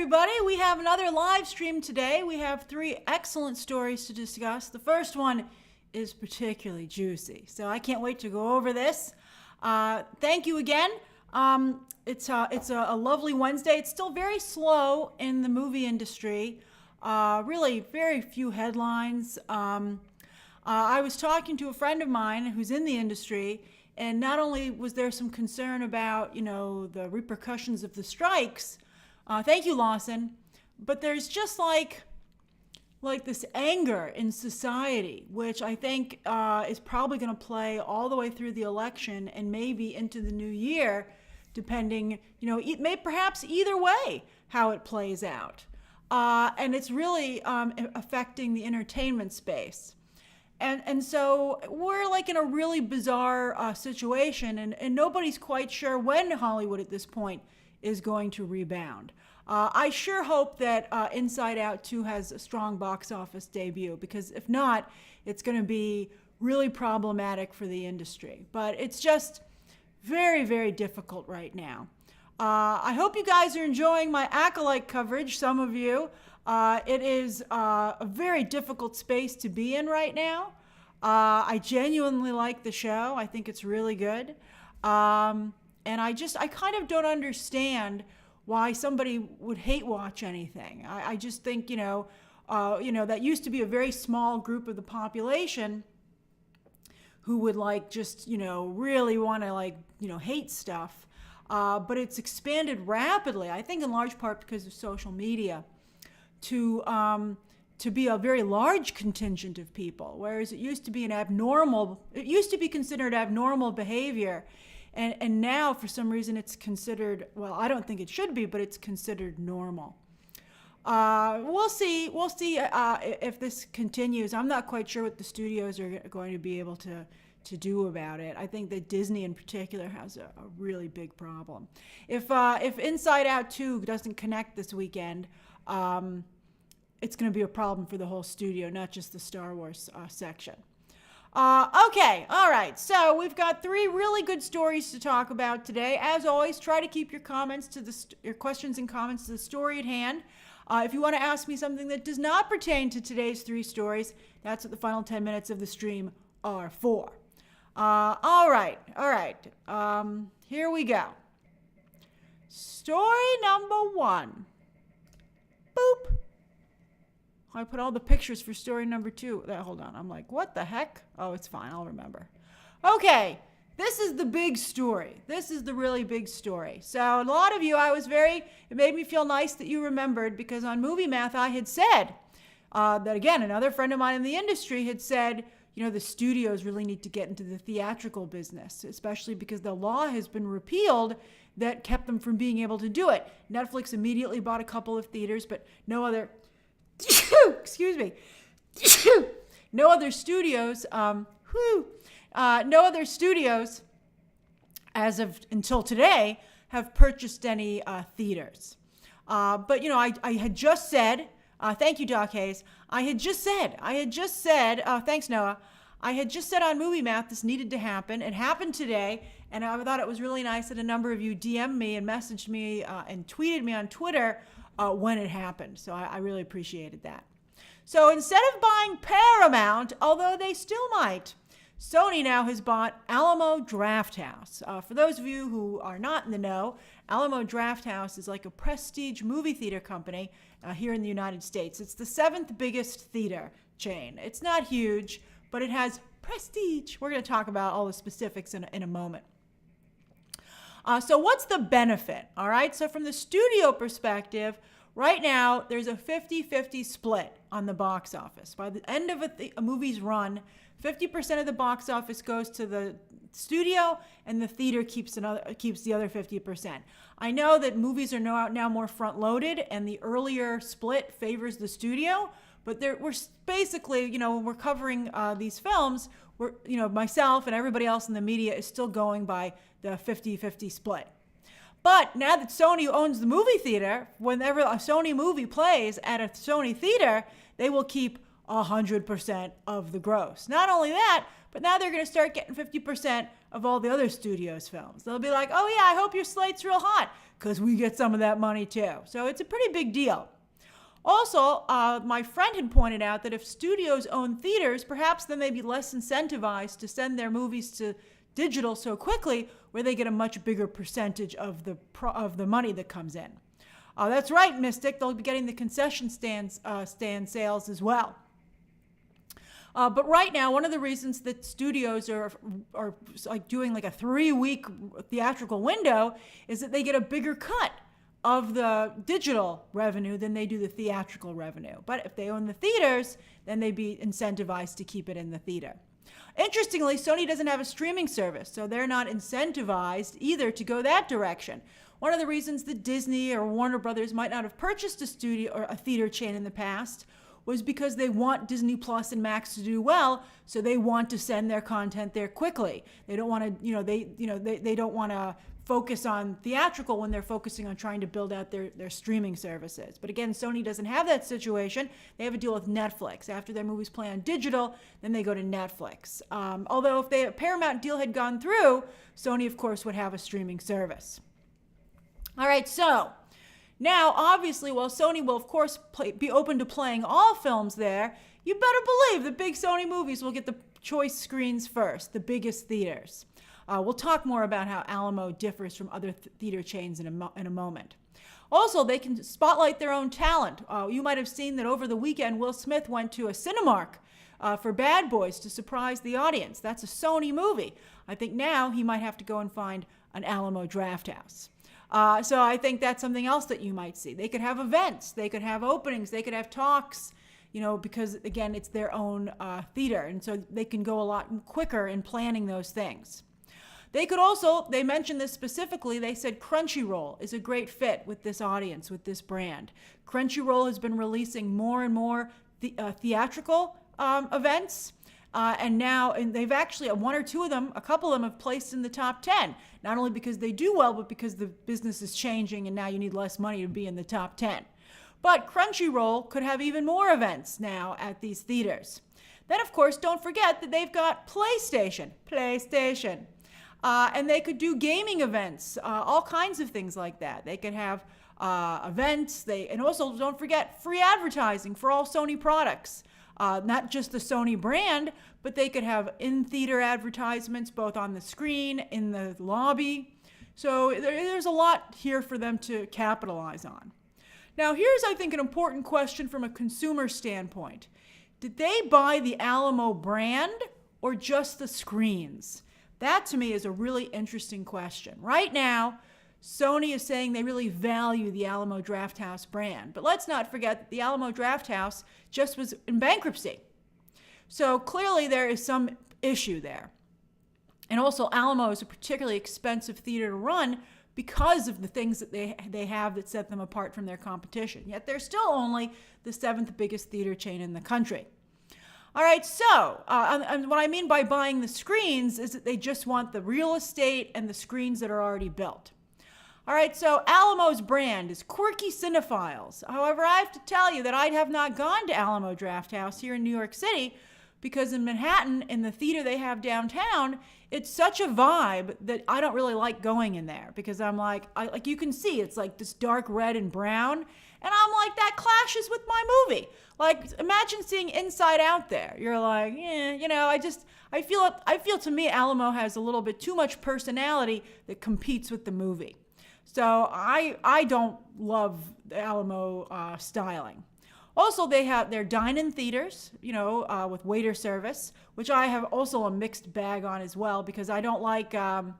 everybody. We have another live stream today. We have 3 excellent stories to discuss. The first one is particularly juicy, so I can't wait to go over this. Thank you again. It's a lovely Wednesday. It's still very slow in the movie industry. Really very few headlines. I was talking to a friend of mine who's in the industry, and not only was there some concern about, the repercussions of the strikes, thank you, Lawson, but there's just like this anger in society, which I think is probably going to play all the way through the election and maybe into the new year, depending, it may perhaps either way how it plays out. And it's really affecting the entertainment space. And so we're like in a really bizarre situation, and nobody's quite sure when Hollywood at this point is going to rebound. I sure hope that Inside Out 2 has a strong box office debut, because if not, it's going to be really problematic for the industry. But it's just very, very difficult right now. I hope you guys are enjoying my Acolyte coverage, some of you. It is a very difficult space to be in right now. I genuinely like the show. I think it's really good. And I kind of don't understand why somebody would hate watch anything. I just think, that used to be a very small group of the population who would really want to hate stuff. But it's expanded rapidly, I think in large part because of social media, to be a very large contingent of people, whereas it used to be considered abnormal behavior. And now, for some reason, it's considered, well, I don't think it should be, but it's considered normal. We'll see if this continues. I'm not quite sure what the studios are going to be able to do about it. I think that Disney in particular has a really big problem. If Inside Out 2 doesn't connect this weekend, it's going to be a problem for the whole studio, not just the Star Wars section. Okay, all right. So we've got 3 really good stories to talk about today. As always, try to keep your your questions and comments to the story at hand. If you want to ask me something that does not pertain to today's 3 stories, that's what the final 10 minutes of the stream are for. All right. Here we go. Story number 1. Boop. I put all the pictures for story number 2. Hold on. I'm like, what the heck? Oh, it's fine. I'll remember. Okay. This is the big story. This is the really big story. So a lot of you, it made me feel nice that you remembered, because on Movie Math, I had said that, again, another friend of mine in the industry had said, the studios really need to get into the theatrical business, especially because the law has been repealed that kept them from being able to do it. Netflix immediately bought a couple of theaters, but no other excuse me. No other studios, as of until today, have purchased any theaters. But I had just said, thank you, Doc Hayes. I had just said, thanks, Noah. I had just said on Movie Math this needed to happen. It happened today, and I thought it was really nice that a number of you DM'd me and messaged me and tweeted me on Twitter when it happened. So I really appreciated that. So instead of buying Paramount, although they still might, Sony now has bought Alamo Drafthouse. For those of you who are not in the know, Alamo Drafthouse is like a prestige movie theater company here in the United States. It's the 7th biggest theater chain. It's not huge, but it has prestige. We're going to talk about all the specifics in a moment. So what's the benefit? All right. So from the studio perspective, right now there's a 50-50 split on the box office. By the end of a movie's run, 50% of the box office goes to the studio, and the theater keeps the other 50%. I know that movies are now more front-loaded, and the earlier split favors the studio. But we're basically, when we're covering these films, myself and everybody else in the media is still going by the 50-50 split. But now that Sony owns the movie theater, whenever a Sony movie plays at a Sony theater, they will keep 100% of the gross. Not only that, but now they're going to start getting 50% of all the other studios' films. They'll be like, oh yeah, I hope your slate's real hot, because we get some of that money too. So it's a pretty big deal. Also, my friend had pointed out that if studios own theaters, perhaps they may be less incentivized to send their movies to digital so quickly, where they get a much bigger percentage of the money that comes in. That's right, Mystic. They'll be getting the concession stand sales as well. But right now, one of the reasons that studios are like doing like a 3-week theatrical window is that they get a bigger cut of the digital revenue than they do the theatrical revenue. But if they own the theaters, then they'd be incentivized to keep it in the theater. Interestingly, Sony doesn't have a streaming service, so they're not incentivized either to go that direction. One of the reasons that Disney or Warner Brothers might not have purchased a studio or a theater chain in the past was because they want Disney Plus and Max to do well, so they want to send their content there quickly. They don't want to, they don't want to focus on theatrical when they're focusing on trying to build out their streaming services. But again, Sony doesn't have that situation. They have a deal with Netflix. After their movies play on digital, then they go to Netflix. Although if the Paramount deal had gone through, Sony, of course, would have a streaming service. All right, so now, obviously, while Sony will, of course, be open to playing all films there, you better believe the big Sony movies will get the choice screens first, the biggest theaters. We'll talk more about how Alamo differs from other theater chains in a moment. Also, they can spotlight their own talent. You might have seen that over the weekend, Will Smith went to a Cinemark for Bad Boys to surprise the audience. That's a Sony movie. I think now he might have to go and find an Alamo Drafthouse. So I think that's something else that you might see. They could have events, they could have openings, they could have talks, because again, it's their own theater. And so they can go a lot quicker in planning those things. They could also, they mentioned this specifically, they said Crunchyroll is a great fit with this audience, with this brand. Crunchyroll has been releasing more and more theatrical events. And they've actually, one or two of them, a couple of them have placed in the top 10. Not only because they do well, but because the business is changing and now you need less money to be in the top 10. But Crunchyroll could have even more events now at these theaters. Then, of course, don't forget that they've got PlayStation. And they could do gaming events, all kinds of things like that. They could have events. And also, don't forget, free advertising for all Sony products. Not just the Sony brand, but they could have in-theater advertisements, both on the screen, in the lobby. So there's a lot here for them to capitalize on. Now, here's, I think, an important question from a consumer standpoint. Did they buy the Alamo brand or just the screens? That, to me, is a really interesting question. Right now, Sony is saying they really value the Alamo Drafthouse brand. But let's not forget that the Alamo Drafthouse just was in bankruptcy. So clearly there is some issue there. And also Alamo is a particularly expensive theater to run because of the things that they have that set them apart from their competition. Yet they're still only the 7th biggest theater chain in the country. All right, so and what I mean by buying the screens is that they just want the real estate and the screens that are already built. All right, so Alamo's brand is quirky cinephiles. However, I have to tell you that I have not gone to Alamo Drafthouse here in New York City because in Manhattan, in the theater they have downtown, it's such a vibe that I don't really like going in there because I'm like you can see it's like this dark red and brown, and I'm like, that clashes with my movie. Like, imagine seeing Inside Out there. You're like, I feel to me Alamo has a little bit too much personality that competes with the movie. So I don't love the Alamo styling. Also, they have their dine-in theaters, with waiter service, which I have also a mixed bag on as well because I don't like them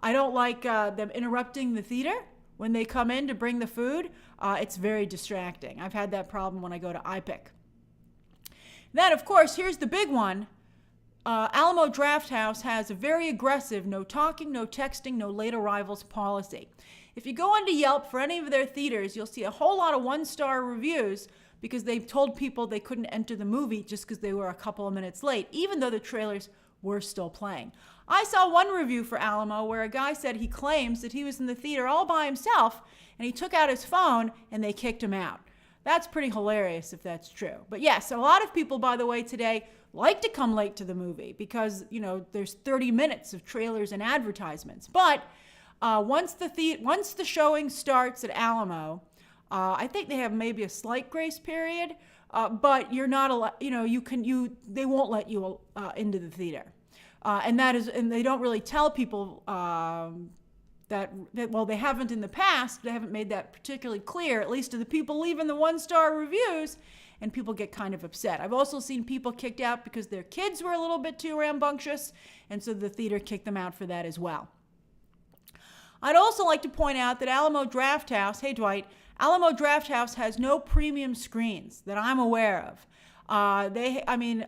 interrupting the theater when they come in to bring the food. It's very distracting. I've had that problem when I go to iPic. Then, of course, here's the big one. Alamo Drafthouse has a very aggressive no talking, no texting, no late arrivals policy. If you go onto Yelp for any of their theaters, you'll see a whole lot of one-star reviews because they've told people they couldn't enter the movie just because they were a couple of minutes late, even though the trailers were still playing. I saw one review for Alamo where a guy said he claims that he was in the theater all by himself and he took out his phone and they kicked him out. That's pretty hilarious if that's true. But yes, a lot of people, by the way, today like to come late to the movie because, there's 30 minutes of trailers and advertisements. But once the showing starts at Alamo, I think they have maybe a slight grace period, but you're not allowed, they won't let you into the theater. And they don't really tell people that, well, they haven't in the past, they haven't made that particularly clear, at least to the people leaving the 1-star reviews, and people get kind of upset. I've also seen people kicked out because their kids were a little bit too rambunctious, and so the theater kicked them out for that as well. I'd also like to point out that Alamo Drafthouse, hey Dwight, Alamo Drafthouse has no premium screens that I'm aware of.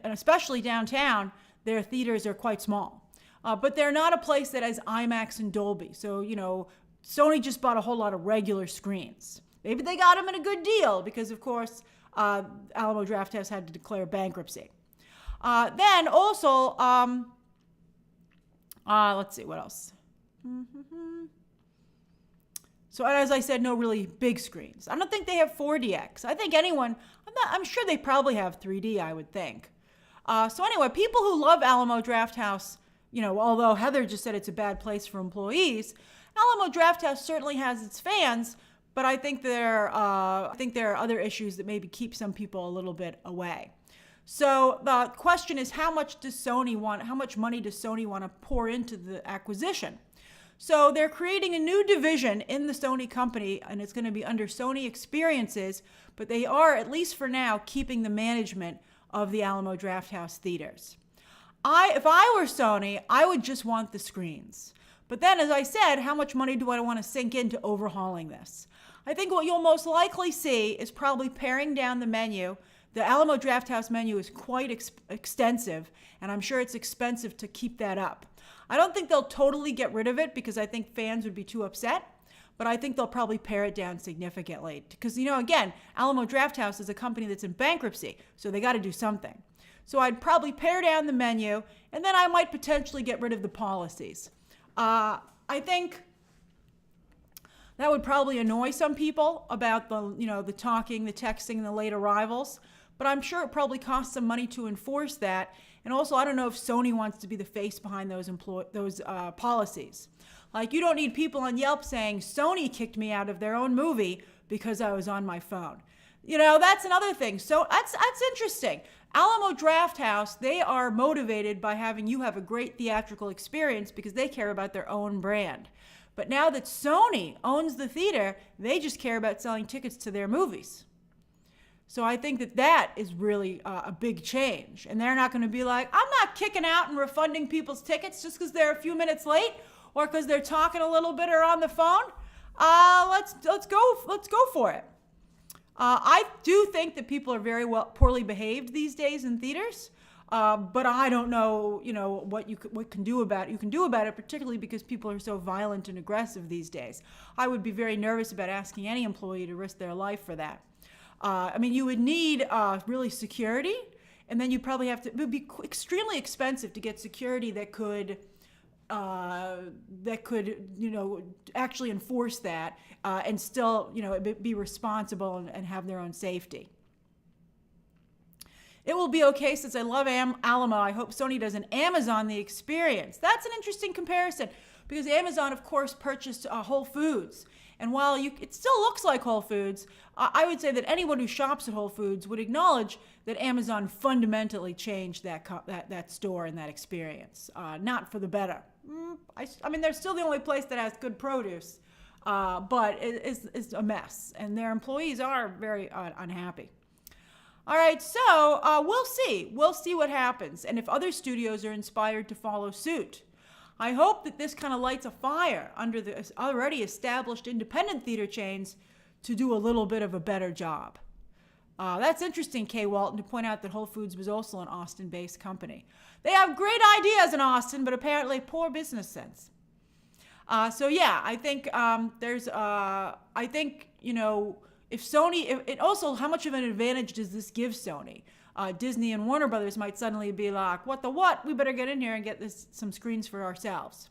Especially downtown, their theaters are quite small. But they're not a place that has IMAX and Dolby. So, Sony just bought a whole lot of regular screens. Maybe they got them at a good deal because, of course, Alamo Drafthouse had to declare bankruptcy. Then also, let's see, what else? So as I said, no really big screens. I don't think they have 4DX. I think I'm sure they probably have 3D, I would think. So anyway, people who love Alamo Drafthouse, although Heather just said it's a bad place for employees, Alamo Drafthouse certainly has its fans, but I think there are other issues that maybe keep some people a little bit away. So the question is, how much money does Sony want to pour into the acquisition? So they're creating a new division in the Sony company, and it's going to be under Sony Experiences, but they are, at least for now, keeping the management of the Alamo Drafthouse theaters. If I were Sony, I would just want the screens. But then, as I said, how much money do I want to sink into overhauling this? I think what you'll most likely see is probably paring down the menu. The Alamo Drafthouse menu is quite extensive, and I'm sure it's expensive to keep that up. I don't think they'll totally get rid of it because I think fans would be too upset, but I think they'll probably pare it down significantly. Because, again, Alamo Drafthouse is a company that's in bankruptcy, so they got to do something. So I'd probably pare down the menu, and then I might potentially get rid of the policies. I think that would probably annoy some people about the talking, the texting, the late arrivals, but I'm sure it probably costs some money to enforce that. And also, I don't know if Sony wants to be the face behind those policies. Like, you don't need people on Yelp saying, Sony kicked me out of their own movie because I was on my phone. That's another thing. So that's interesting. Alamo Drafthouse, they are motivated by having you have a great theatrical experience because they care about their own brand. But now that Sony owns the theater, they just care about selling tickets to their movies. So I think that is really a big change. And they're not going to be like, I'm not kicking out and refunding people's tickets just because they're a few minutes late or because they're talking a little bit or on the phone. Let's go for it. I do think that people are very poorly behaved these days in theaters. But I don't know, what you can do about it. You can do about it, particularly because people are so violent and aggressive these days. I would be very nervous about asking any employee to risk their life for that. You would need really security, and then you probably it would be extremely expensive to get security that could actually enforce that and still, be responsible and have their own safety. It will be okay since I love Alamo. I hope Sony does an Amazon the experience. That's an interesting comparison because Amazon, of course, purchased Whole Foods. And while it still looks like Whole Foods, I would say that anyone who shops at Whole Foods would acknowledge that Amazon fundamentally changed that store and that experience, not for the better. They're still the only place that has good produce, but it's a mess, and their employees are very unhappy. All right, so we'll see. We'll see what happens, and if other studios are inspired to follow suit. I hope that this kind of lights a fire under the already established independent theater chains to do a little bit of a better job. That's interesting, Kay Walton, to point out that Whole Foods was also an Austin-based company. They have great ideas in Austin, but apparently poor business sense. I think if Sony, also, how much of an advantage does this give Sony? Disney and Warner Brothers might suddenly be like, what? We better get in here and get some screens for ourselves.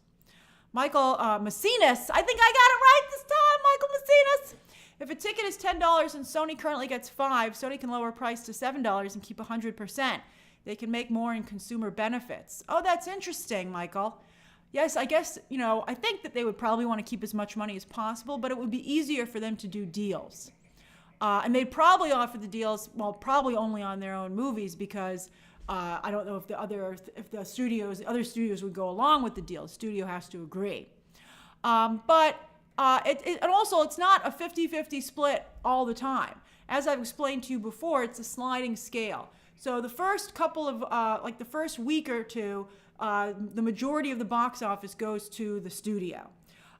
Michael Macinas, I think I got it right this time, Michael Macinas. If a ticket is $10 and Sony currently gets $5, Sony can lower price to $7 and keep 100%. They can make more in consumer benefits. Oh, that's interesting, Michael. Yes, I guess, I think that they would probably want to keep as much money as possible, but it would be easier for them to do deals. And they'd probably offer the deals, well, probably only on their own movies, because I don't know if other studios would go along with the deal. The studio has to agree. And also it's not a 50-50 split all the time. As I've explained to you before, it's a sliding scale. So the first couple of, the first week or two, the majority of the box office goes to the studio.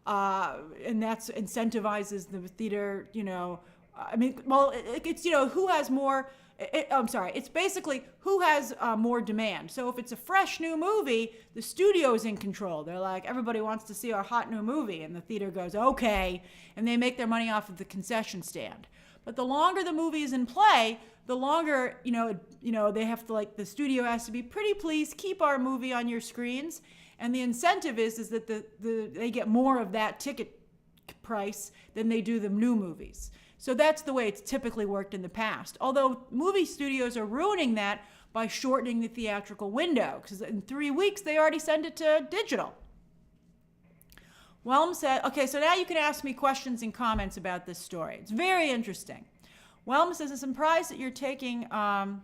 And that incentivizes the theater, it's, who has more, it's basically who has more demand. So if it's a fresh new movie, the studio is in control. They're like, everybody wants to see our hot new movie. And the theater goes, okay. And they make their money off of the concession stand. But the longer the movie is in play, the longer, they have to, the studio has to be, pretty please keep our movie on your screens. And the incentive is that they get more of that ticket price than they do the new movies. So that's the way it's typically worked in the past. Although movie studios are ruining that by shortening the theatrical window, because in 3 weeks they already send it to digital. Whelm said, okay, so now you can ask me questions and comments about this story. It's very interesting. Whelm says, I'm surprised that you're taking, I'm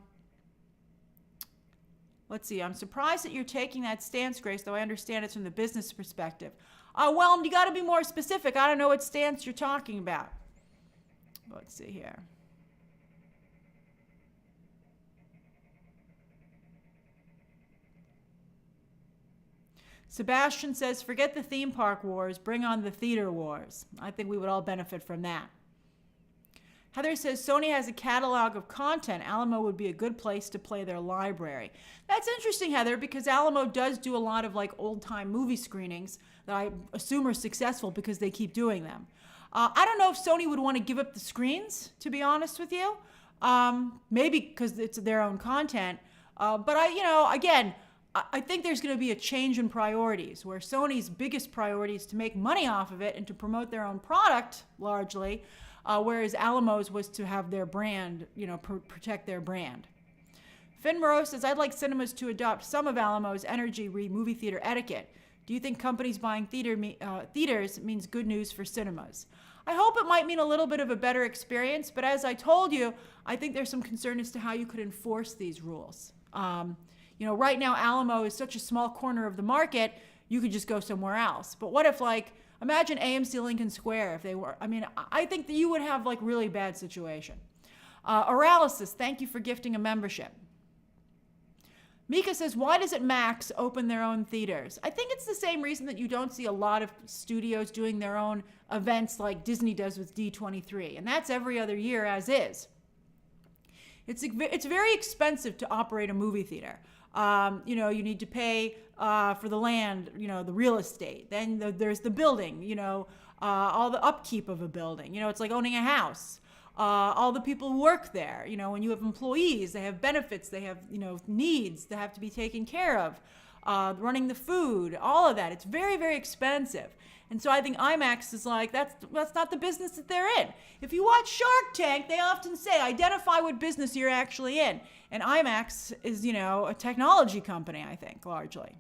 surprised that you're taking that stance, Grace, though I understand it's from the business perspective. Whelm, you got to be more specific. I don't know what stance you're talking about. Let's see here. Sebastian says, forget the theme park wars, bring on the theater wars. I think we would all benefit from that. Heather says, Sony has a catalog of content. Alamo would be a good place to play their library. That's interesting, Heather, because Alamo does do a lot of old-time movie screenings that I assume are successful because they keep doing them. I don't know if Sony would want to give up the screens, to be honest with you. Maybe because it's their own content. But I think there's going to be a change in priorities, where Sony's biggest priority is to make money off of it and to promote their own product largely, whereas Alamo's was to have their brand, protect their brand. Finn Moreau says, I'd like cinemas to adopt some of Alamo's energy movie theater etiquette. Do you think companies buying theaters means good news for cinemas? I hope it might mean a little bit of a better experience, but as I told you, I think there's some concern as to how you could enforce these rules. Right now Alamo is such a small corner of the market, you could just go somewhere else. But what if, imagine AMC Lincoln Square if they were, I think that you would have really bad situation. Oralysis, thank you for gifting a membership. Mika says, why doesn't Max open their own theaters? I think it's the same reason that you don't see a lot of studios doing their own events like Disney does with D23. And that's every other year as is. It's very expensive to operate a movie theater. You need to pay for the land, the real estate. Then there's the building, all the upkeep of a building. It's like owning a house. All the people who work there, when you have employees, they have benefits, they have, needs that have to be taken care of, running the food, all of that. It's very, very expensive. And so I think IMAX is that's not the business that they're in. If you watch Shark Tank, they often say, identify what business you're actually in. And IMAX is, a technology company, I think, largely.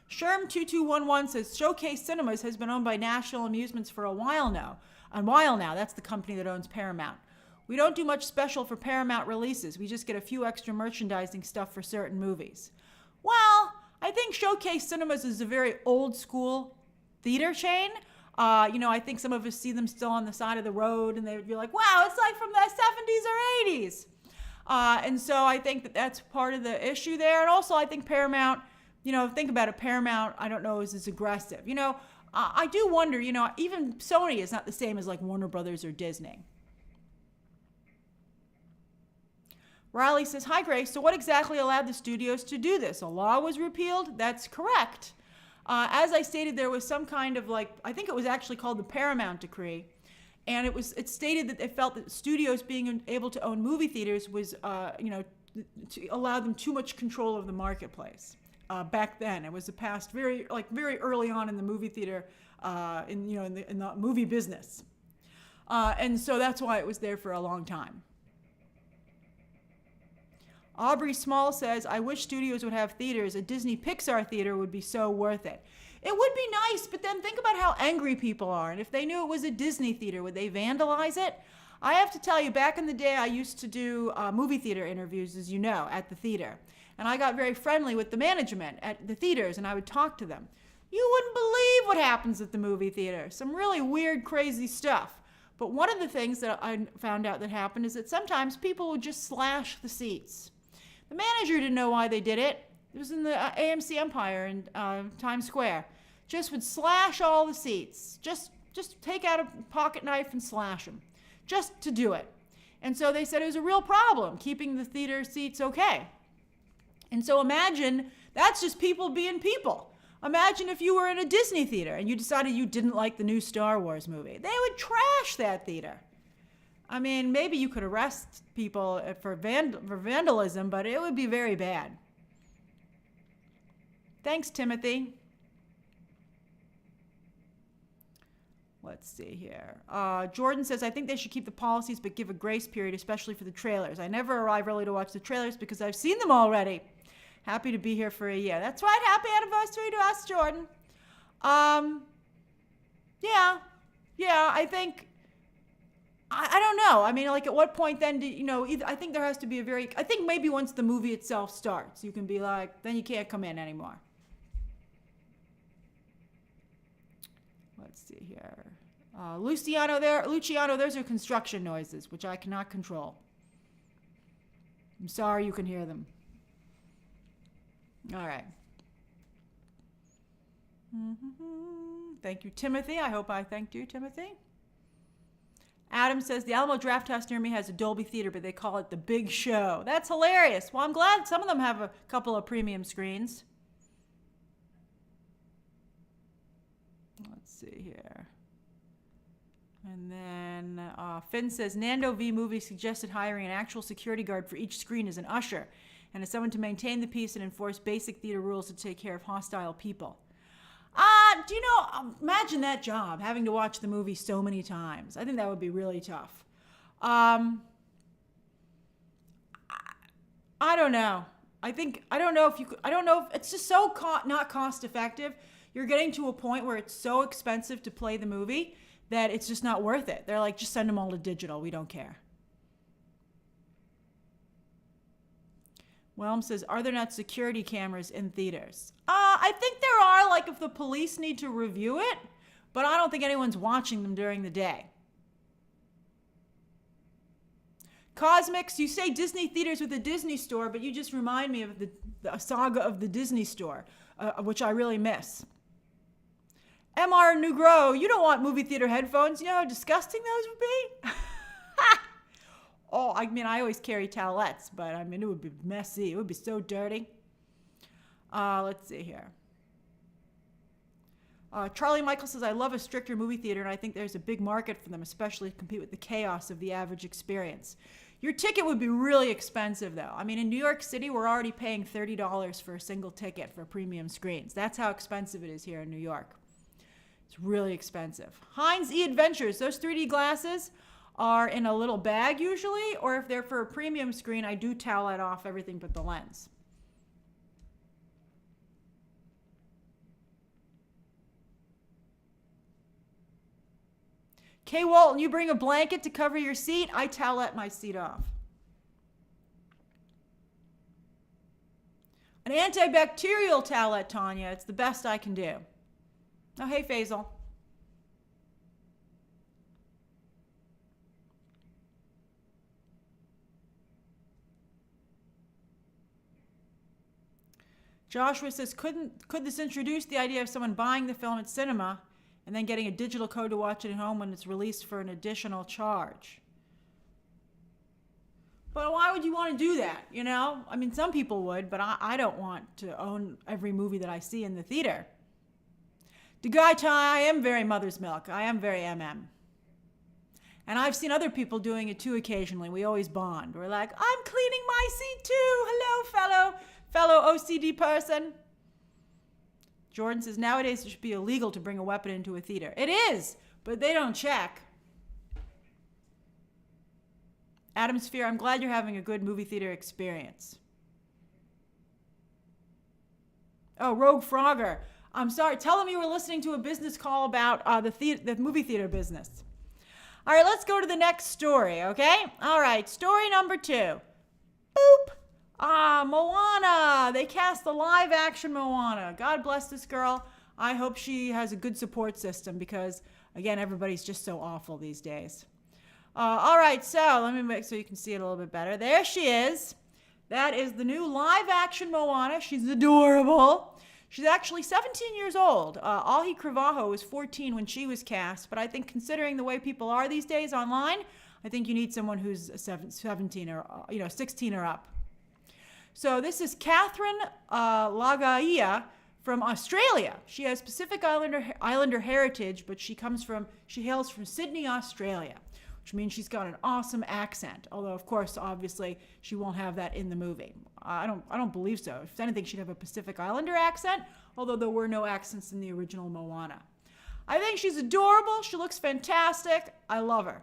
Sherm2211 says, Showcase Cinemas has been owned by National Amusements for a while now. That's the company that owns Paramount. We don't do much special for Paramount releases. We just get a few extra merchandising stuff for certain movies. Well, I think Showcase Cinemas is a very old school theater chain. I think some of us see them still on the side of the road and they'd be like, wow, it's like from the 70s or 80s. And so I think that that's part of the issue there. And also I think Paramount, think about it, Paramount, I don't know, is as aggressive. I do wonder, even Sony is not the same as Warner Brothers or Disney. Riley says, hi, Grace. So what exactly allowed the studios to do this? A law was repealed? That's correct. As I stated, there was some kind of I think it was actually called the Paramount Decree. And it stated that they felt that studios being able to own movie theaters was, to allow them too much control of the marketplace. Back then, it was passed very early on in the movie theater, in the movie business, and so that's why it was there for a long time. Aubrey Small says, I wish studios would have theaters. A Disney Pixar theater would be so worth it. It would be nice, but then think about how angry people are. And if they knew it was a Disney theater, would they vandalize it? I have to tell you, back in the day, I used to do movie theater interviews, as you know, at the theater. And I got very friendly with the management at the theaters, and I would talk to them. You wouldn't believe what happens at the movie theater. Some really weird, crazy stuff. But one of the things that I found out that happened is that sometimes people would just slash the seats. The manager didn't know why they did it. It was in the AMC Empire in Times Square. Just would slash all the seats. Just take out a pocket knife and slash them. Just to do it. And so they said it was a real problem, keeping the theater seats okay. And so imagine, that's just people being people. Imagine if you were in a Disney theater and you decided you didn't like the new Star Wars movie. They would trash that theater. I mean, maybe you could arrest people for vandalism, but it would be very bad. Thanks, Timothy. Let's see here. Jordan says, I think they should keep the policies but give a grace period, especially for the trailers. I never arrive early to watch the trailers because I've seen them already. Happy to be here for a year. That's right. Happy anniversary to us, Jordan. Yeah, I think, I don't know. I mean, like, at what point then I think there has to be I think maybe once the movie itself starts, you can be like, then you can't come in anymore. Let's see here. Luciano, those are construction noises, which I cannot control. I'm sorry you can hear them. All right. Thank you, Timothy. I hope I thanked you, Timothy. Adam says, the Alamo Drafthouse near me has a Dolby theater, but they call it the Big Show. That's hilarious. Well, I'm glad some of them have a couple of premium screens. Let's see here. And then Finn says, Nando V Movie suggested hiring an actual security guard for each screen as an usher and as someone to maintain the peace and enforce basic theater rules to take care of hostile people. Imagine that job, having to watch the movie so many times. I think that would be really tough. I don't know. I don't know if it's just so not cost effective. You're getting to a point where it's so expensive to play the movie that it's just not worth it. They're like, just send them all to digital. We don't care. Whelm says, are there not security cameras in theaters? I think there are, like if the police need to review it, but I don't think anyone's watching them during the day. Cosmics, you say Disney theaters with a Disney store, but you just remind me of the saga of the Disney store, which I really miss. MR Nugro, you don't want movie theater headphones. You know how disgusting those would be? Oh, I mean, I always carry towelettes, but I mean, it would be messy. It would be so dirty. Let's see here. Charlie Michael says, I love a stricter movie theater, and I think there's a big market for them, especially to compete with the chaos of the average experience. Your ticket would be really expensive, though. I mean, in New York City, we're already paying $30 for a single ticket for premium screens. That's how expensive it is here in New York. It's really expensive. Heinz E-Adventures, those 3D glasses are in a little bag usually, or if they're for a premium screen, I do towel off everything but the lens. Kay Walton, you bring a blanket to cover your seat, I towelette my seat off. An antibacterial towelette, Tanya. It's the best I can do. Oh, hey, Faisal. Joshua says, could this introduce the idea of someone buying the film at cinema and then getting a digital code to watch it at home when it's released for an additional charge? But why would you want to do that, you know? I mean, some people would, but I don't want to own every movie that I see in the theater. DeGuy, I am very Mother's Milk. I am very MM. And I've seen other people doing it too occasionally. We always bond. We're like, I'm cleaning my seat too. Hello, fellow OCD person. Jordan says, nowadays it should be illegal to bring a weapon into a theater. It is, but they don't check. Adam Sphere, I'm glad you're having a good movie theater experience. Oh, Rogue Frogger. I'm sorry. Tell them you were listening to a business call about the movie theater business. All right, let's go to the next story, okay? All right, story number 2. Boop. Moana. They cast the live action Moana. God bless this girl. I hope she has a good support system because, again, everybody's just so awful these days. All right, so let me make so you can see it a little bit better. There she is. That is the new live action Moana. She's adorable. She's actually 17 years old. Ahi Cravajo was 14 when she was cast, but I think considering the way people are these days online, I think you need someone who's 17 or 16 or up. So this is Catherine Laga'aia from Australia. She has Pacific Islander heritage, but she hails from Sydney, Australia, which means she's got an awesome accent. Although, of course, obviously, she won't have that in the movie. I don't believe so. If anything, she'd have a Pacific Islander accent, although there were no accents in the original Moana. I think she's adorable. She looks fantastic. I love her.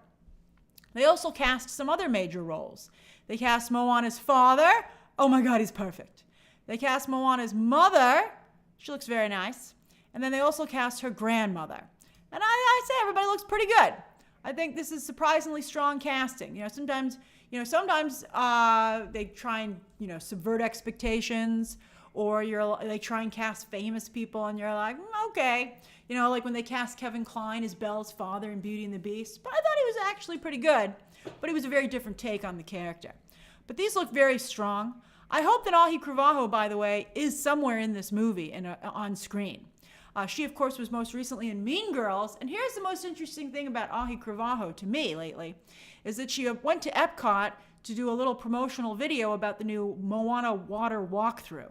They also cast some other major roles. They cast Moana's father. Oh my God, he's perfect. They cast Moana's mother. She looks very nice. And then they also cast her grandmother. And I say everybody looks pretty good. I think this is surprisingly strong casting. Sometimes they try and, subvert expectations, or they try and cast famous people, and you're like, okay. Like when they cast Kevin Kline as Belle's father in Beauty and the Beast. But I thought he was actually pretty good. But it was a very different take on the character. But these look very strong. I hope that Ahi Cravajo, by the way, is somewhere in this movie and on screen. She, of course, was most recently in Mean Girls. And here's the most interesting thing about Ahi Cravajo to me lately, is that she went to Epcot to do a little promotional video about the new Moana water walkthrough.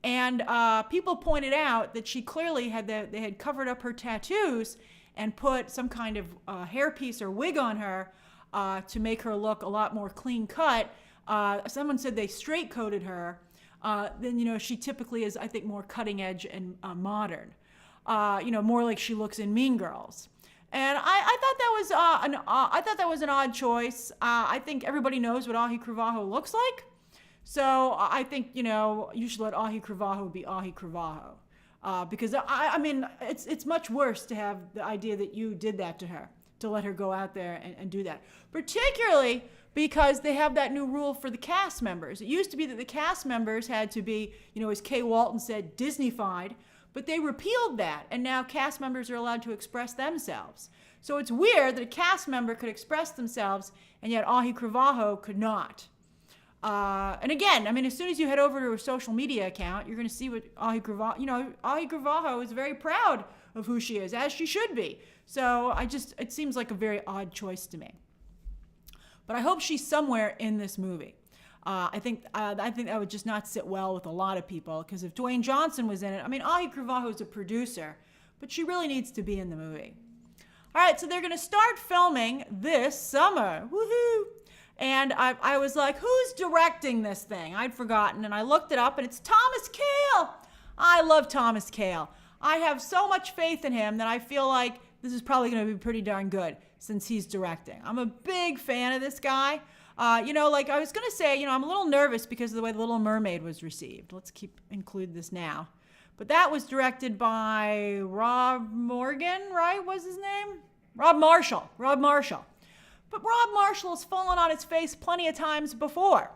And people pointed out that she clearly they had covered up her tattoos and put some kind of hairpiece or wig on her to make her look a lot more clean cut. Someone said they straight coated her. Then she typically is, I think, more cutting edge and modern. More like she looks in Mean Girls. And I thought that was an odd choice. I think everybody knows what Ahi Cravajo looks like. So I think, you should let Ahi Cravajo be Ahi Cravajo. Because I mean, it's much worse to have the idea that you did that to her, to let her go out there and do that. Particularly because they have that new rule for the cast members. It used to be that the cast members had to be, as Kay Walton said, Disney-fied, but they repealed that, and now cast members are allowed to express themselves. So it's weird that a cast member could express themselves, and yet Ahi Cravajo could not. And again, I mean, as soon as you head over to her social media account, you're going to see what Ahi Cravajo, Ahi Cravajo is very proud of who she is, as she should be. So it seems like a very odd choice to me. But I hope she's somewhere in this movie. I think that would just not sit well with a lot of people, because if Dwayne Johnson was in it, I mean, Ahi Cravajo is a producer, but she really needs to be in the movie. All right, so they're going to start filming this summer. Woohoo! And I was like, who's directing this thing? I'd forgotten, and I looked it up, and it's Thomas Kail. I love Thomas Kail. I have so much faith in him that I feel like this is probably going to be pretty darn good since he's directing. I'm a big fan of this guy. Like I was going to say, I'm a little nervous because of the way The Little Mermaid was received. Let's include this now. But that was directed by Rob Morgan, right? What's his name? Rob Marshall. But Rob Marshall has fallen on his face plenty of times before.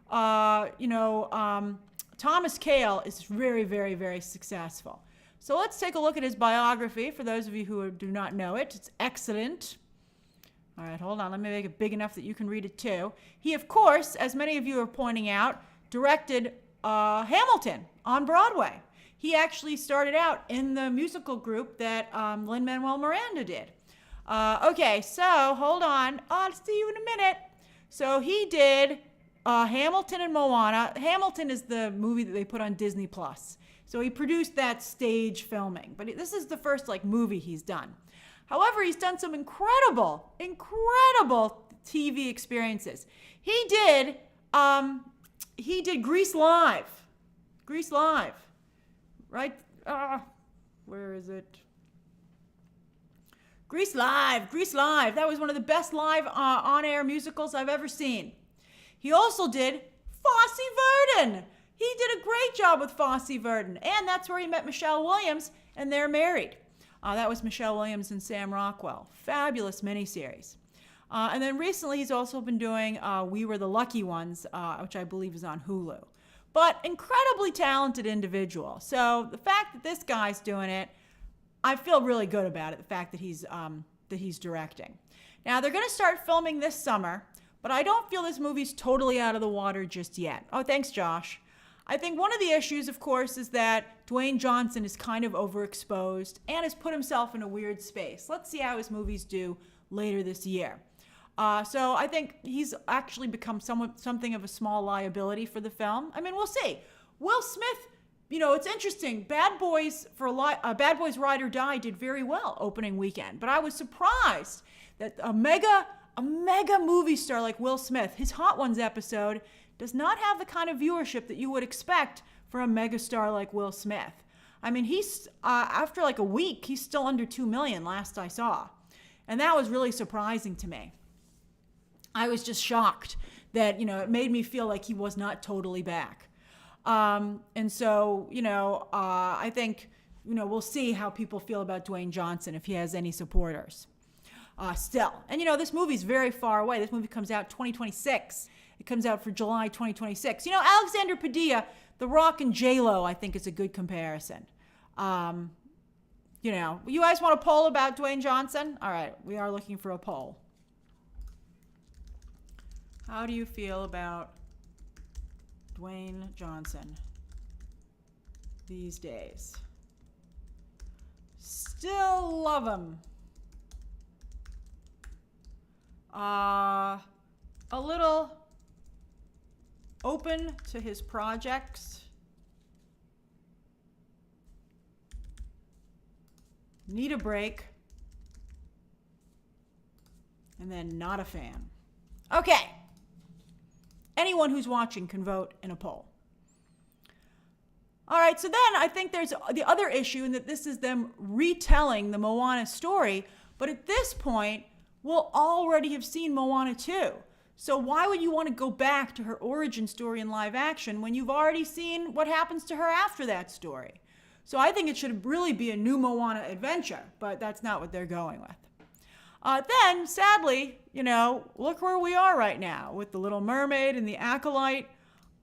Thomas Kail is very, very, very successful. So let's take a look at his biography. For those of you who do not know it, it's excellent. All right, hold on. Let me make it big enough that you can read it too. He, of course, as many of you are pointing out, directed Hamilton on Broadway. He actually started out in the musical group that Lin-Manuel Miranda did. Okay, so hold on. I'll see you in a minute. So he did Hamilton and Moana. Hamilton is the movie that they put on Disney+. So he produced that stage filming. But this is the first movie he's done. However, he's done some incredible TV experiences. He did Grease Live. Right? Where is it? Grease Live. That was one of the best live on-air musicals I've ever seen. He also did Fosse Verdon. He did a great job with Fosse Verdon, and that's where he met Michelle Williams, and they're married. That was Michelle Williams and Sam Rockwell. Fabulous miniseries. And then recently he's also been doing We Were the Lucky Ones, which I believe is on Hulu. But incredibly talented individual. So the fact that this guy's doing it, I feel really good about it, the fact that he's directing. Now, they're going to start filming this summer, but I don't feel this movie's totally out of the water just yet. Oh, thanks, Josh. I think one of the issues, of course, is that Dwayne Johnson is kind of overexposed and has put himself in a weird space. Let's see how his movies do later this year. So I think he's actually become something of a small liability for the film. I mean, we'll see. Will Smith, it's interesting. Bad Boys Ride or Die did very well opening weekend, but I was surprised that a mega movie star like Will Smith, his Hot Ones episode, does not have the kind of viewership that you would expect for a megastar like Will Smith. I mean, he's after like a week, he's still under 2 million last I saw. And that was really surprising to me. I was just shocked that, it made me feel like he was not totally back. And so, I think, we'll see how people feel about Dwayne Johnson if he has any supporters still. And, this movie's very far away. This movie comes out 2026. It comes out for July 2026. Alexander Padilla, The Rock, and J-Lo, I think is a good comparison. You guys want a poll about Dwayne Johnson? All right, we are looking for a poll. How do you feel about Dwayne Johnson these days? Still love him. A little open to his projects. Need a break. And then not a fan. Okay. Anyone who's watching can vote in a poll. All right, so then I think there's the other issue in that this is them retelling the Moana story, but at this point, we'll already have seen Moana 2. So why would you want to go back to her origin story in live action when you've already seen what happens to her after that story? So I think it should really be a new Moana adventure, but that's not what they're going with. Then, sadly, look where we are right now with The Little Mermaid and The Acolyte.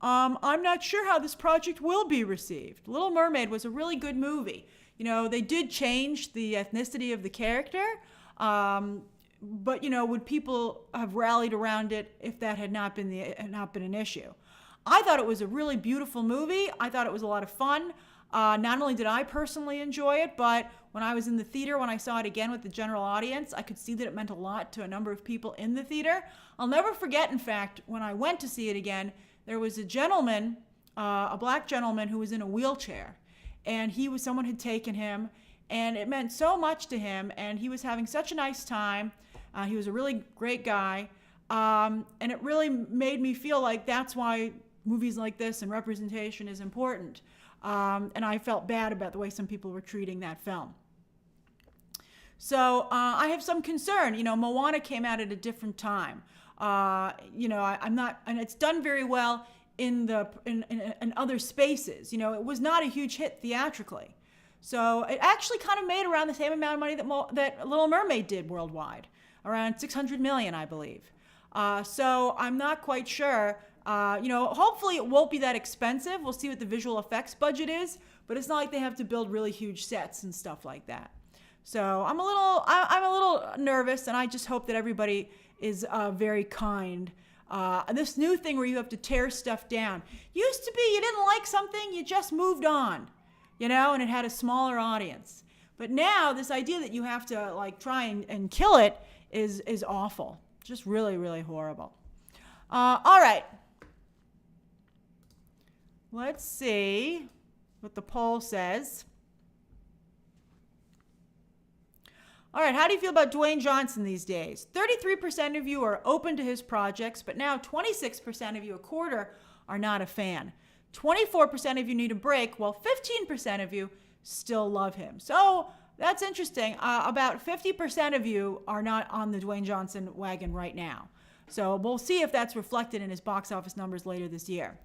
I'm not sure how this project will be received. Little Mermaid was a really good movie. They did change the ethnicity of the character, but would people have rallied around it if that had not been an issue? I thought it was a really beautiful movie. I thought it was a lot of fun. Not only did I personally enjoy it, but when I was in the theater, when I saw it again with the general audience, I could see that it meant a lot to a number of people in the theater. I'll never forget, in fact, when I went to see it again, there was a gentleman, a black gentleman who was in a wheelchair, and someone had taken him, and it meant so much to him, and he was having such a nice time. He was a really great guy, and it really made me feel like that's why movies like this and representation is important. And I felt bad about the way some people were treating that film. So I have some concern. Moana came out at a different time. I'm not, and it's done very well in other spaces. It was not a huge hit theatrically. So it actually kind of made around the same amount of money that Little Mermaid did worldwide, around 600 million, I believe. So I'm not quite sure. Hopefully it won't be that expensive. We'll see what the visual effects budget is, but it's not like they have to build really huge sets and stuff like that. So I'm a little nervous, and I just hope that everybody is very kind. This new thing where you have to tear stuff down. Used to be you didn't like something, you just moved on, and it had a smaller audience. But now this idea that you have to try and kill it is awful. Just really, really horrible. All right. Let's see what the poll says. All right, how do you feel about Dwayne Johnson these days? 33% of you are open to his projects, but now 26% of you, a quarter, are not a fan. 24% of you need a break, while 15% of you still love him. So that's interesting. About 50% of you are not on the Dwayne Johnson wagon right now. So we'll see if that's reflected in his box office numbers later this year.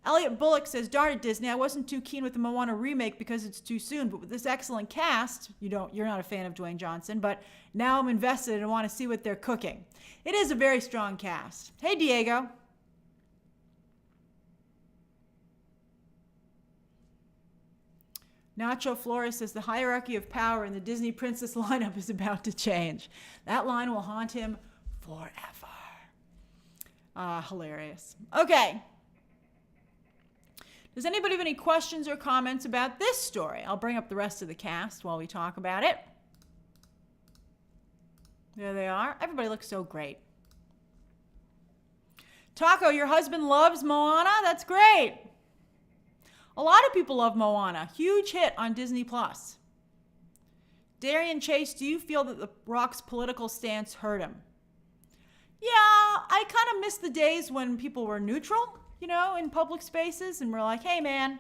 Elliot Bullock says, darn it, Disney, I wasn't too keen with the Moana remake because it's too soon, but with this excellent cast, you're not a fan of Dwayne Johnson, but now I'm invested and want to see what they're cooking. It is a very strong cast. Hey, Diego. Nacho Flores says the hierarchy of power in the Disney princess lineup is about to change. That line will haunt him forever. Hilarious. Okay. Does anybody have any questions or comments about this story? I'll bring up the rest of the cast while we talk about it. There they are. Everybody looks so great. Taco, your husband loves Moana? That's great. A lot of people love Moana. Huge hit on Disney+. Darian Chase, do you feel that The Rock's political stance hurt him? Yeah, I kind of miss the days when people were neutral, in public spaces, and we're like, hey, man.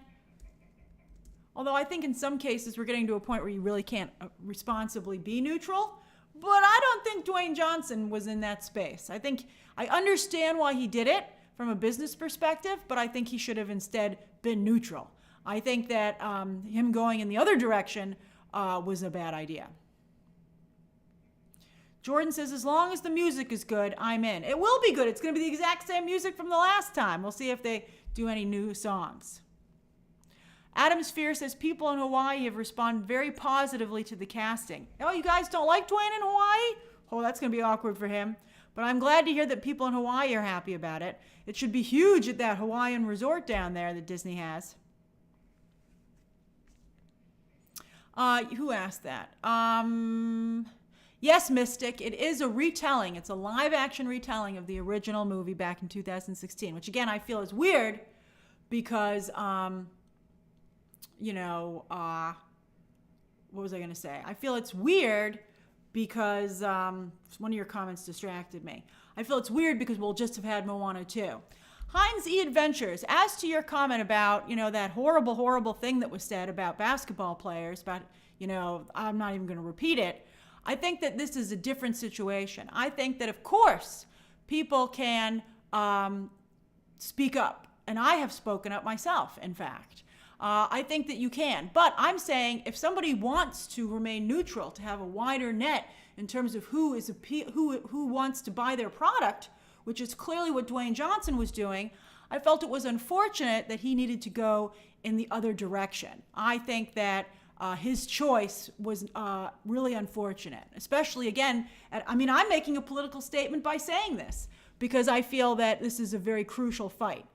Although I think in some cases we're getting to a point where you really can't responsibly be neutral. But I don't think Dwayne Johnson was in that space. I understand why he did it from a business perspective, but I think he should have instead been neutral. I think that him going in the other direction was a bad idea. Jordan says, as long as the music is good, I'm in. It will be good. It's going to be the exact same music from the last time. We'll see if they do any new songs. Adam Sphere says, people in Hawaii have responded very positively to the casting. Oh, you guys don't like Dwayne in Hawaii? Oh, that's going to be awkward for him. But I'm glad to hear that people in Hawaii are happy about it. It should be huge at that Hawaiian resort down there that Disney has. Who asked that? Yes, Mystic, it is a retelling. It's a live-action retelling of the original movie back in 2016, which, again, I feel is weird because, what was I going to say? I feel it's weird because one of your comments distracted me. I feel it's weird because we'll just have had Moana 2. Heinz E. Adventures, as to your comment about, that horrible, horrible thing that was said about basketball players, about, I'm not even going to repeat it. I think that this is a different situation. I think that, of course, people can speak up. And I have spoken up myself, in fact. I think that you can. But I'm saying if somebody wants to remain neutral, to have a wider net in terms of who wants to buy their product, which is clearly what Dwayne Johnson was doing, I felt it was unfortunate that he needed to go in the other direction. I think that his choice was really unfortunate, especially, again, I'm making a political statement by saying this because I feel that this is a very crucial fight.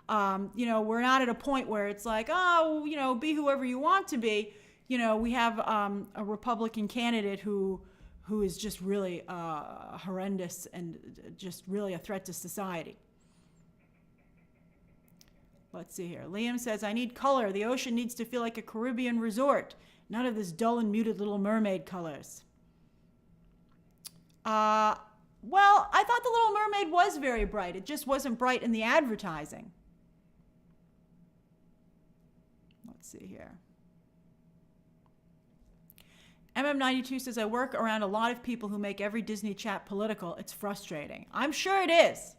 We're not at a point where it's like, be whoever you want to be. We have a Republican candidate who is just really horrendous and just really a threat to society. Let's see here. Liam says, I need color. The ocean needs to feel like a Caribbean resort. None of this dull and muted Little Mermaid colors. Well, I thought the Little Mermaid was very bright. It just wasn't bright in the advertising. Let's see here. MM92 says, I work around a lot of people who make every Disney chat political. It's frustrating. I'm sure it is.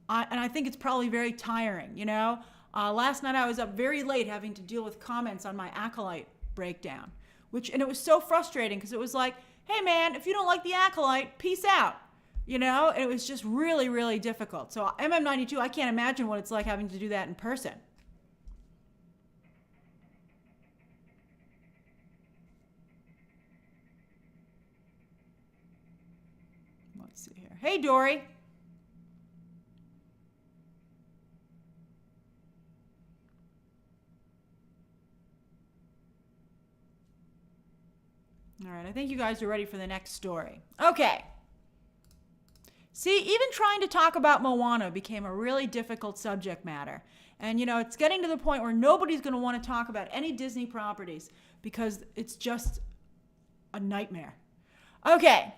And I think it's probably very tiring, Last night I was up very late having to deal with comments on my Acolyte breakdown, and it was so frustrating because it was like, hey man, if you don't like the Acolyte, peace out, and it was just really, really difficult. So MM92, I can't imagine what it's like having to do that in person. Let's see here. Hey, Dory. All right, I think you guys are ready for the next story. Okay. See, even trying to talk about Moana became a really difficult subject matter. And, it's getting to the point where nobody's going to want to talk about any Disney properties because it's just a nightmare. Okay.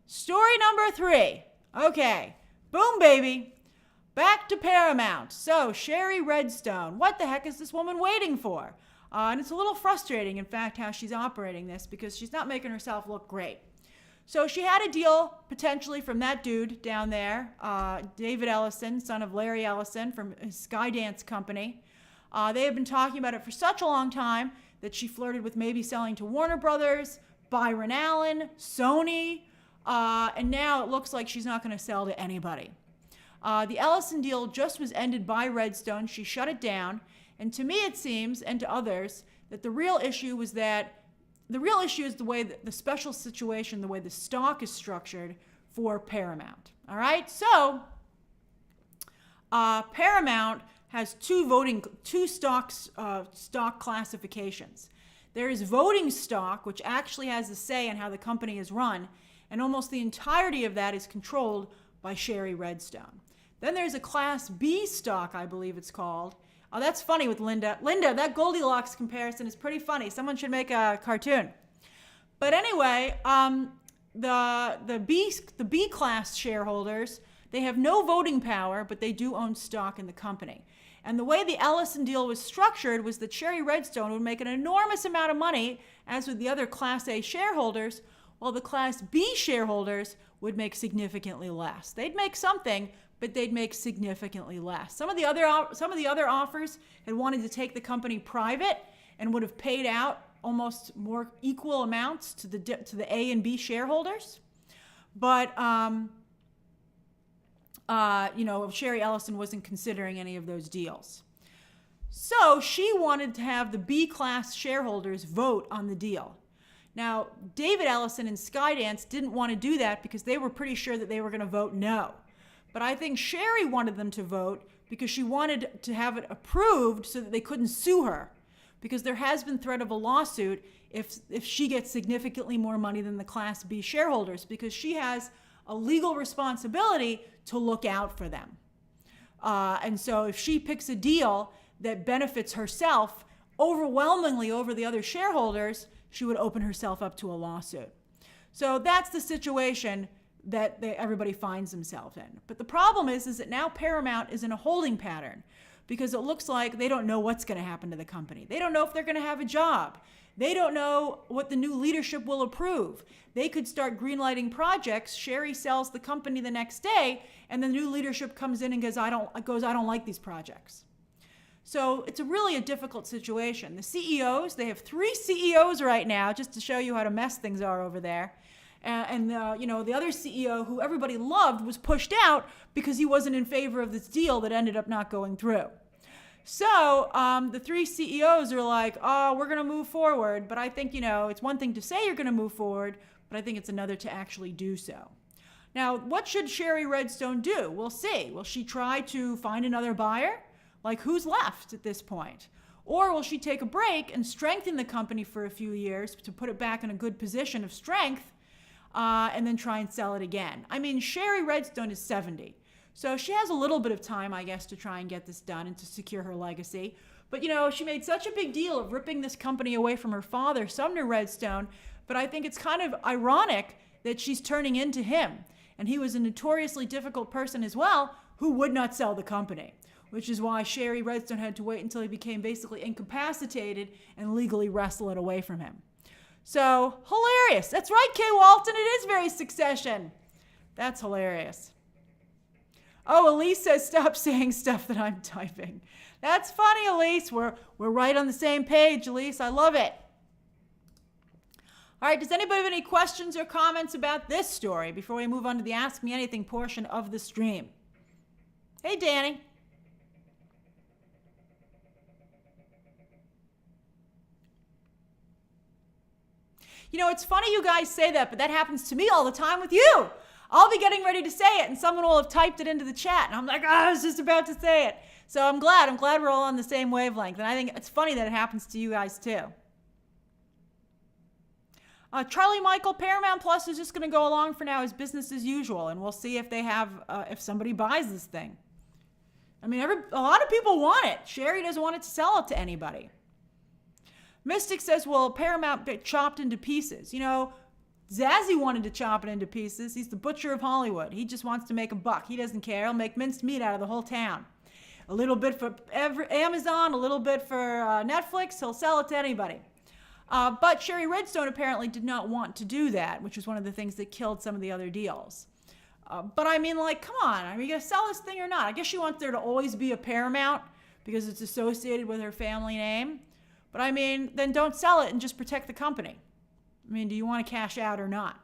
Story number 3. Okay. Boom, baby. Back to Paramount. So, Sherry Redstone. What the heck is this woman waiting for? And it's a little frustrating, in fact, how she's operating this because she's not making herself look great. So she had a deal potentially from that dude down there, David Ellison, son of Larry Ellison from his Skydance company. They have been talking about it for such a long time that she flirted with maybe selling to Warner Brothers, Byron Allen, Sony, and now it looks like she's not going to sell to anybody. The Ellison deal just was ended by Redstone. She shut it down. And to me it seems, and to others, that the real issue is the way that the special situation, the way the stock is structured for Paramount. All right, so Paramount has two stock classifications. There is voting stock, which actually has a say in how the company is run, and almost the entirety of that is controlled by Sherry Redstone. Then there's a Class B stock, I believe it's called. Oh, that's funny with Linda. Linda, that Goldilocks comparison is pretty funny. Someone should make a cartoon. But anyway, the B class shareholders, they have no voting power, but they do own stock in the company. And the way the Ellison deal was structured was that Sherry Redstone would make an enormous amount of money, as with the other Class A shareholders, while the Class B shareholders would make significantly less. They'd make something, but they'd make significantly less. Some of the other offers had wanted to take the company private and would have paid out almost more equal amounts to the A and B shareholders. But Sherry Ellison wasn't considering any of those deals. So she wanted to have the B class shareholders vote on the deal. Now, David Ellison and Skydance didn't want to do that because they were pretty sure that they were going to vote no. But I think Sherry wanted them to vote because she wanted to have it approved so that they couldn't sue her. Because there has been threat of a lawsuit if she gets significantly more money than the Class B shareholders, because she has a legal responsibility to look out for them. And so if she picks a deal that benefits herself overwhelmingly over the other shareholders, she would open herself up to a lawsuit. So that's the situation that everybody finds themselves in. But the problem is that now Paramount is in a holding pattern because it looks like they don't know what's going to happen to the company. They don't know if they're going to have a job. They don't know what the new leadership will approve. They could start greenlighting projects. Sherry sells the company the next day, and the new leadership comes in and goes, I don't like these projects. So it's really a difficult situation. The CEOs, they have 3 CEOs right now, just to show you how to mess things are over there. And the other CEO who everybody loved was pushed out because he wasn't in favor of this deal that ended up not going through. So the 3 CEOs are like, oh, we're going to move forward. But I think, it's one thing to say you're going to move forward, but I think it's another to actually do so. Now, what should Sherry Redstone do? We'll see. Will she try to find another buyer? Like, who's left at this point? Or will she take a break and strengthen the company for a few years to put it back in a good position of strength and then try and sell it again? I mean, Sherry Redstone is 70. So she has a little bit of time, I guess, to try and get this done and to secure her legacy. But, she made such a big deal of ripping this company away from her father, Sumner Redstone, but I think it's kind of ironic that she's turning into him. And he was a notoriously difficult person as well who would not sell the company, which is why Sherry Redstone had to wait until he became basically incapacitated and legally wrestle it away from him. So, hilarious. That's right, Kay Walton. It is very Succession. That's hilarious. Oh, Elise says, stop saying stuff that I'm typing. That's funny, Elise. We're right on the same page, Elise. I love it. All right, does anybody have any questions or comments about this story before we move on to the Ask Me Anything portion of the stream? Hey, Danny. It's funny you guys say that, but that happens to me all the time with you. I'll be getting ready to say it, and someone will have typed it into the chat, and I'm like, I was just about to say it. So I'm glad we're all on the same wavelength, and I think it's funny that it happens to you guys too. Charlie Michael, Paramount Plus is just going to go along for now as business as usual, and we'll see if they have, if somebody buys this thing. I mean, a lot of people want it. Sherry doesn't want it to sell it to anybody. Mystic says, well, Paramount get chopped into pieces. Zazie wanted to chop it into pieces. He's the butcher of Hollywood. He just wants to make a buck. He doesn't care. He'll make minced meat out of the whole town. A little bit for Amazon, a little bit for Netflix. He'll sell it to anybody. But Sherry Redstone apparently did not want to do that, which was one of the things that killed some of the other deals. But I mean, like, come on. Are you going to sell this thing or not? I guess she wants there to always be a Paramount because it's associated with her family name. But I mean, then don't sell it and just protect the company. I mean, do you want to cash out or not?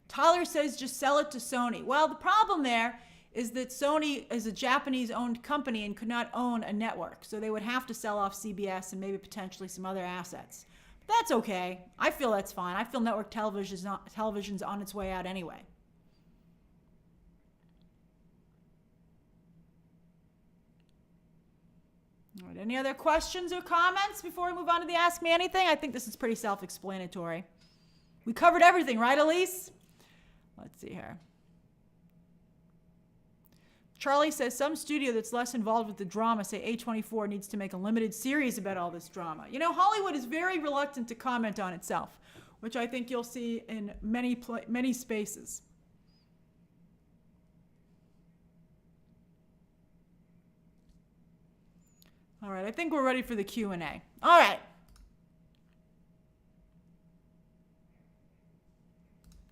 Tyler says just sell it to Sony. Well, the problem there is that Sony is a Japanese-owned company and could not own a network. So they would have to sell off CBS and maybe potentially some other assets. But that's okay. I feel that's fine. I feel network television's on its way out anyway. All right, any other questions or comments before we move on to the Ask Me Anything? I think this is pretty self-explanatory. We covered everything, right, Elise? Let's see here. Charlie says some studio that's less involved with the drama, say A24, needs to make a limited series about all this drama. You know, Hollywood is very reluctant to comment on itself, which I think you'll see in many spaces. All right, I think we're ready for the Q&A. All right.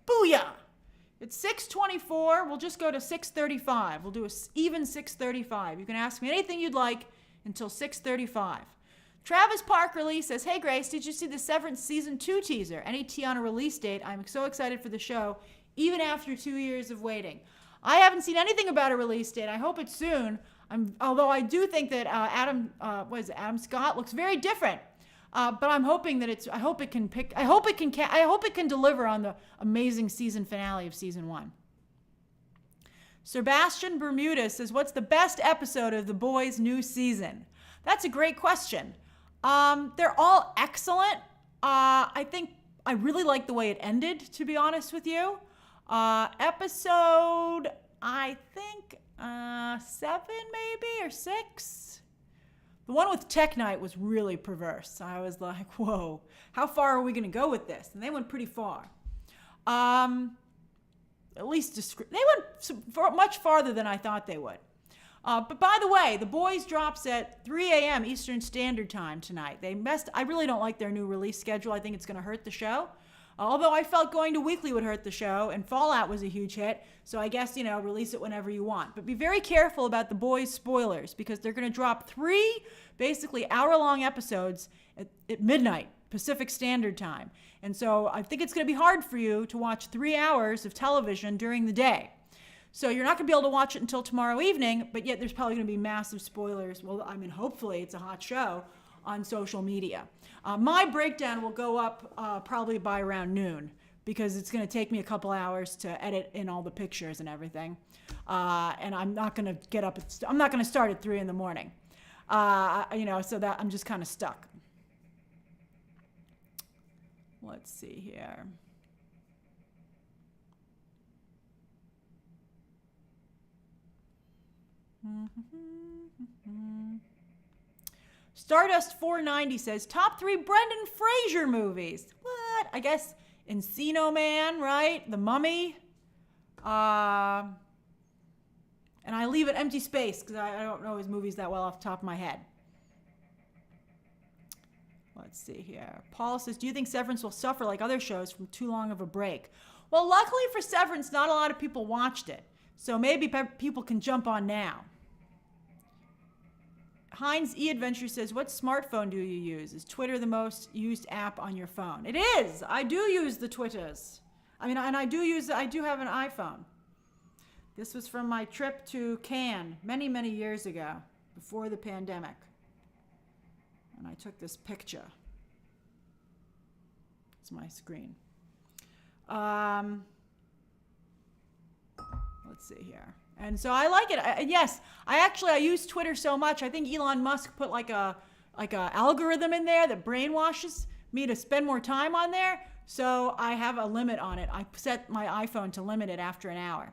Booyah! It's 6:24. We'll just go to 6:35. We'll do an even 6:35. You can ask me anything you'd like until 6:35. Travis Parker Lee says, hey, Grace, did you see the Severance Season 2 teaser? Any tea on a release date? I'm so excited for the show, even after 2 years of waiting. I haven't seen anything about a release date. I hope it's soon. Although I do think that Adam Scott looks very different. But I'm hoping that I hope it can deliver on the amazing season finale of season 1. Sebastian Bermuda says, what's the best episode of The Boys' new season? That's a great question. They're all excellent. I think I really like the way it ended, to be honest with you. Episode, I think, 7 maybe, or 6. The one with Tech Night was really perverse. I was like, whoa, how far are we going to go with this? And they went pretty far. At least they went much farther than I thought they would. But by the way, The Boys drops at 3 a.m. Eastern Standard Time tonight. I really don't like their new release schedule. I think it's going to hurt the show. Although I felt going to weekly would hurt the show, and Fallout was a huge hit, so I guess, release it whenever you want. But be very careful about The Boys spoilers, because they're going to drop 3 basically hour-long episodes at midnight, Pacific Standard Time. And so I think it's going to be hard for you to watch 3 hours of television during the day. So you're not going to be able to watch it until tomorrow evening, but yet there's probably going to be massive spoilers. Well, I mean, hopefully it's a hot show on social media. My breakdown will go up probably by around noon because it's going to take me a couple hours to edit in all the pictures and everything. And I'm not going to I'm not going to start at 3 in the morning. So that I'm just kind of stuck. Let's see here. Stardust 490 says, top 3 Brendan Fraser movies. What? I guess Encino Man, right? The Mummy. And I leave it empty space because I don't know his movies that well off the top of my head. Let's see here. Paul says, do you think Severance will suffer like other shows from too long of a break? Well, luckily for Severance, not a lot of people watched it. So maybe people can jump on now. Heinz E-Adventure says, what smartphone do you use? Is Twitter the most used app on your phone? It is. I do use the Twitters. And I do have an iPhone. This was from my trip to Cannes many, many years ago, before the pandemic. And I took this picture. It's my screen. Let's see here. And so I like it. I use Twitter so much. I think Elon Musk put like a algorithm in there that brainwashes me to spend more time on there. So I have a limit on it. I set my iPhone to limit it after an hour.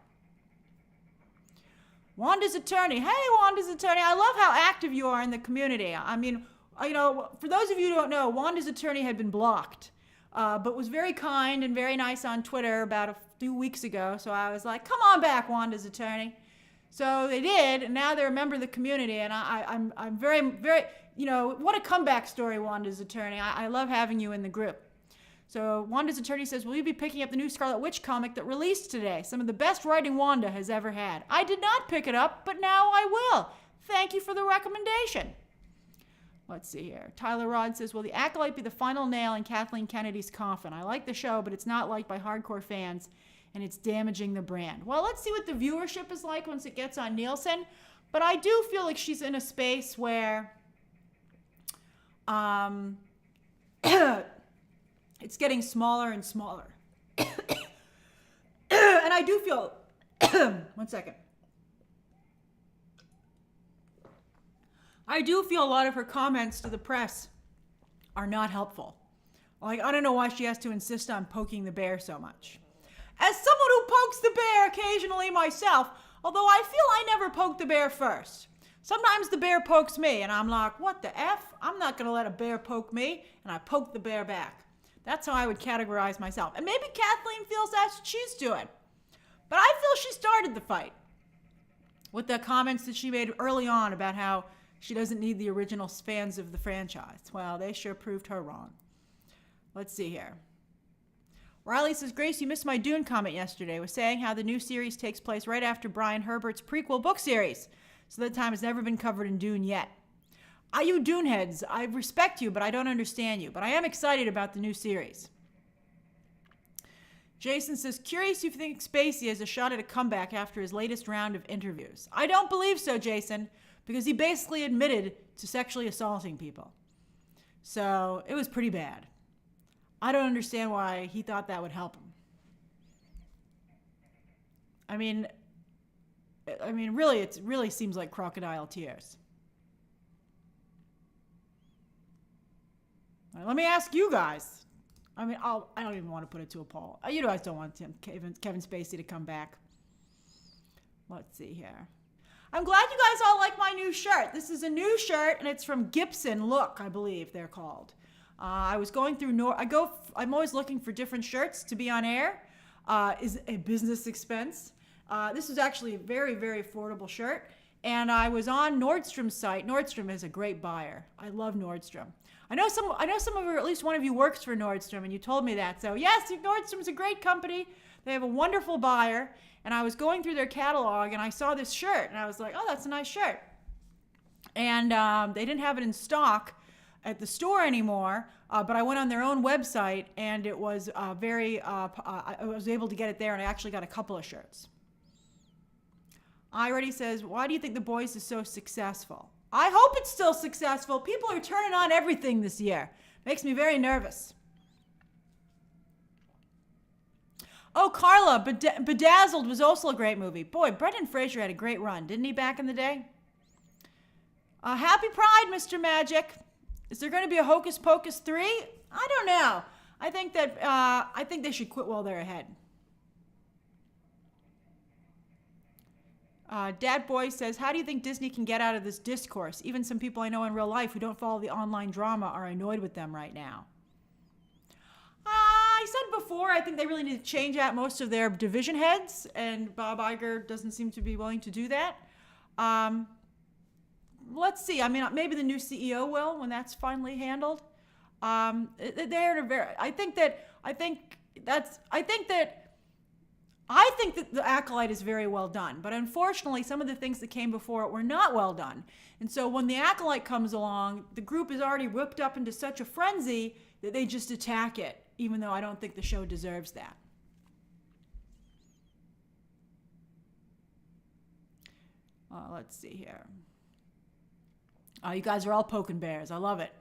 Wanda's Attorney. Hey, Wanda's Attorney. I love how active you are in the community. I mean, for those of you who don't know, Wanda's Attorney had been blocked, but was very kind and very nice on Twitter about a few weeks ago. So I was like, come on back, Wanda's Attorney. So they did, and now they're a member of the community, and I'm very, very, what a comeback story, Wanda's attorney. I love having you in the group. So Wanda's attorney says, will you be picking up the new Scarlet Witch comic that released today? Some of the best writing Wanda has ever had. I did not pick it up, but now I will. Thank you for the recommendation. Let's see here. Tyler Rod says, will the Acolyte be the final nail in Kathleen Kennedy's coffin? I like the show, but it's not liked by hardcore fans, and it's damaging the brand. Well, let's see what the viewership is like once it gets on Nielsen. But I do feel like she's in a space where it's getting smaller and smaller. And I do feel, one second. I do feel a lot of her comments to the press are not helpful. Like, I don't know why she has to insist on poking the bear so much. As someone who pokes the bear occasionally myself, although I feel I never poke the bear first. Sometimes the bear pokes me, and I'm like, what the F? I'm not going to let a bear poke me, and I poke the bear back. That's how I would categorize myself. And maybe Kathleen feels that's what she's doing. But I feel she started the fight with the comments that she made early on about how she doesn't need the original fans of the franchise. Well, they sure proved her wrong. Let's see here. Riley says, Grace, you missed my Dune comment yesterday. Was saying how the new series takes place right after Brian Herbert's prequel book series. So that time has never been covered in Dune yet. You Dune heads, I respect you, but I don't understand you. But I am excited about the new series. Jason says, curious if you think Spacey has a shot at a comeback after his latest round of interviews. I don't believe so, Jason, because he basically admitted to sexually assaulting people. So it was pretty bad. I don't understand why he thought that would help him. I mean, really, it really seems like crocodile tears. All right, let me ask you guys. I don't even want to put it to a poll. You guys don't want Kevin Spacey to come back. Let's see here. I'm glad you guys all like my new shirt. This is a new shirt, and it's from Gibson Look, I believe they're called. I was going through, I'm always looking for different shirts to be on air. Is a business expense. This is actually a very, very affordable shirt. And I was on Nordstrom's site. Nordstrom is a great buyer. I love Nordstrom. I know some of you, at least one of you works for Nordstrom, and you told me that. So yes, Nordstrom's a great company. They have a wonderful buyer. And I was going through their catalog, and I saw this shirt, and I was like, oh, that's a nice shirt. And they didn't have it in stock at the store anymore, but I went on their own website, and it was I was able to get it there, and I actually got a couple of shirts. I already says, why do you think The Boys is so successful? I hope it's still successful. People are turning on everything this year. Makes me very nervous. Oh, Carla, Bedazzled was also a great movie. Boy, Brendan Fraser had a great run, didn't he, back in the day? Happy Pride, Mr. Magic. Is there going to be a Hocus Pocus 3? I don't know. I think they should quit while they're ahead. Dad Boy says, how do you think Disney can get out of this discourse? Even some people I know in real life who don't follow the online drama are annoyed with them right now. I said before, I think they really need to change out most of their division heads, and Bob Iger doesn't seem to be willing to do that. Let's see. I mean, maybe the new CEO will when that's finally handled. I think that The Acolyte is very well done, but unfortunately, some of the things that came before it were not well done. And so when The Acolyte comes along, the group is already whipped up into such a frenzy that they just attack it, even though I don't think the show deserves that. Let's see here. You guys are all poking bears. I love it.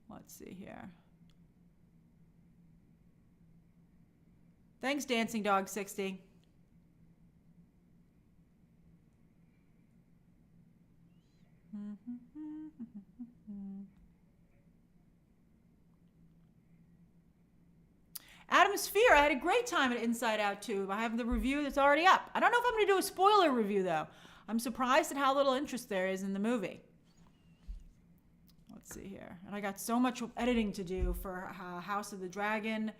Let's see here. Thanks, Dancing Dog 60. Adam Sphere, I had a great time at Inside Out 2. I have the review that's already up. I don't know if I'm going to do a spoiler review, though. I'm surprised at how little interest there is in the movie. Let's see here. And I got so much editing to do for House of the Dragon